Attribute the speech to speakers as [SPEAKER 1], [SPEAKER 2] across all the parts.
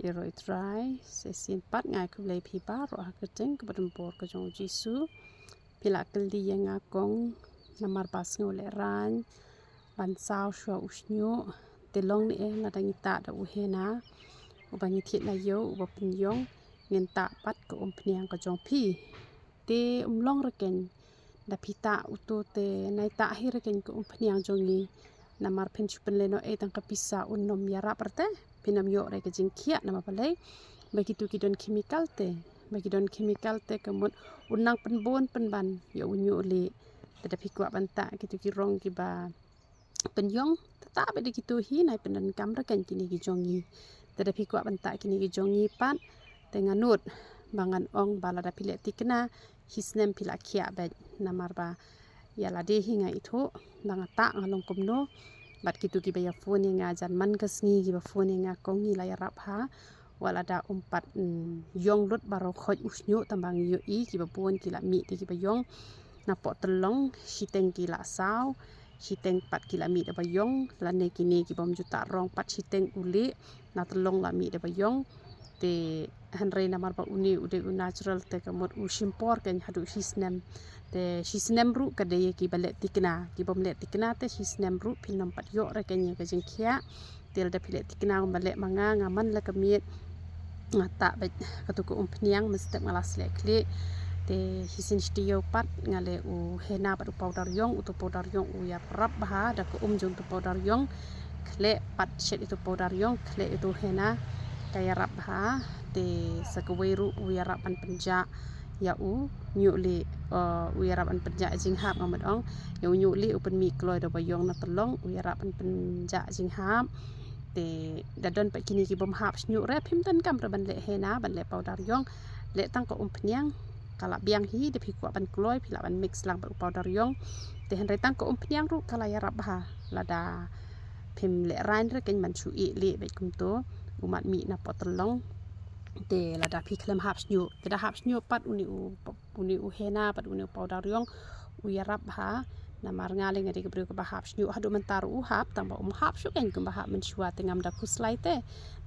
[SPEAKER 1] Iroi try sesin pat ngai ku lei pi ba ro ha keteng ke badempor ke jong Jisu pila keldi yang akong namar pas ngole ran ban sao shwa usnyu telong ni na dangita da uhena ubangi thit na yo uba pinyong ngenta pat ko pniang ke jong pi te umlong reken da pita uto te nai ta hi reken ko pniang jongi namar penchu penleno tang kapisa unnom yara parte pinam yo re ke jingkhia nama palai begitu kidon chemical te kemut unang penbon penban yo unyu li tada pikwa banta gitu kirong kiba penyong tetap ada gitu hi nai penan kam rekan kini gijongi tada pikwa banta kini gijongi pat tenganut bangan ong balada pilek tikna hisnem pilak khia ba namar ba ya lade hinga itu bangata ngalong komno bat kitu ki baya phone nga janman kasngi ki ba phone nga kongi la ya rapha wala da umpat yong lut baro khoj usnyu tambang yo i ki ba pon ki la mi ti ki ba yong na po telong hiteng ki la saw hiteng pat ki la mi da ba yong la ne ki ni ki bom juta rong pat hiteng uli na telong la mi da ba yong te hanre namar ba uni ude natural te kamot usimpor ken hadu hisnem te hisnem ru kadeye ki balek tikna ki bom lek tikna te hisnem ru pinom pat yo re ken ke jingkhia tel da pilek tikna balek manga ngaman la kemiet ngata ba katuku pniang mesti ngalas lek kle te hisin stio pat ngale u hena pat powder yong utu powder yong u ya rap ba da ko jong tu powder yong kle pat shet itu powder yong kle itu hena kaya rap ha te sakweru u ya rapan penja ya u nyuli u ya rapan penja jinghap ngamadong ya u nyuli upen mi kloy do bayong na telong u ya rapan penja jinghap te dadon pa kini ki bom hap snyu re phim tan kam ban le hena ban le powder yong le tang ko pniang kala biang hi de phikwa ban kloy phila ban mix lang ba powder yong te hen re tang ko pniang ru kala ya rap ha lada phim le rain re ken man chu i le be kum to umat mi na potelong te lada phiklem hap snyu te da hap snyu pat uni u hena pat uni powder yong u ya rap ha namar ngale ngari ke bru ke bahap snyu hadu mentar u hap tang ba hap shu ken ke bahap menshua tengam da kuslai te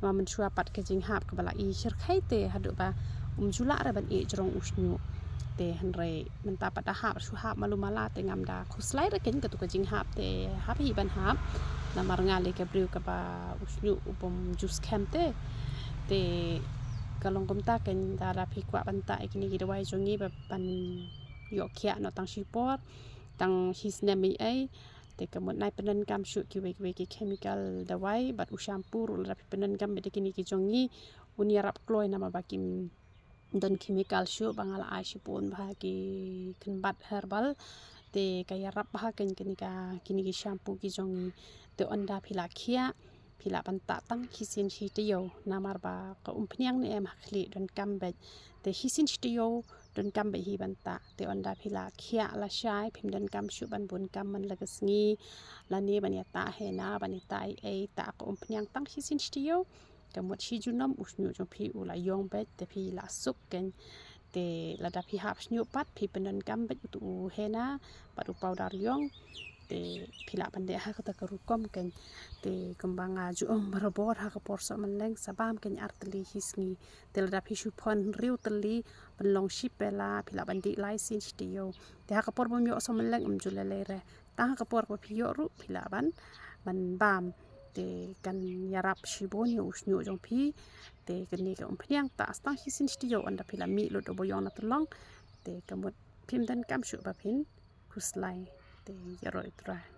[SPEAKER 1] ma menshua pat ke jing hap ke bala i shir khai te hadu ba jula ra ban e jrong usnyu te henre menta pat da hap shu hap malu mala tengam da kuslai ra ken ke tu ke jing hap te hap hi ban hap namar ngale ke bru ke ba usnyu upom jus kem te kalong komta ken da phikwa banta ikini gi dawai jongi ba pan yo khia no tang shipor tang hisnem ai te kamot nai penen kam shu ki we ki chemical dawai bat u shampoo ul rap penen kam be kini ki jongi uni rap kloy nama bakim don chemical shu bangala ai shipon ba ki kenbat herbal te kaya rap ba ken kini ki shampoo ki jongi te onda phila khia phila banta tang hisin hi te yo namar ba ko pniang ne em hakli don kambet te hisin te yo don kambe hi banta te onda phila khia la shai phim don kam shu ban bun kam man lagasngi la ne ban ya ta he na ban ta ai ta ko pniang tang hisin te yo kamot hi junom usnyu jo phi ula yong bet te phi la suk ken te la da phi hap snyu pat phi penon kam bet tu he na padu powder yong te phila pande ha ka karukom ken te kembang aju marabor ha ka porsa menleng sabam ken artli hisngi te la phi shu phon riu tli penlong shipela phila bandi license stio te ha ka por bom yo so menleng julele re ta ha ka por ko phi yo ru phila ban bam te kan yarap shibon yo usnyu jong phi te kan ni ka phiang ta stang hisin stio anda phila mi lo do boyong na tolong te kamot phim dan kam shu ba phin kuslai te yaroi tra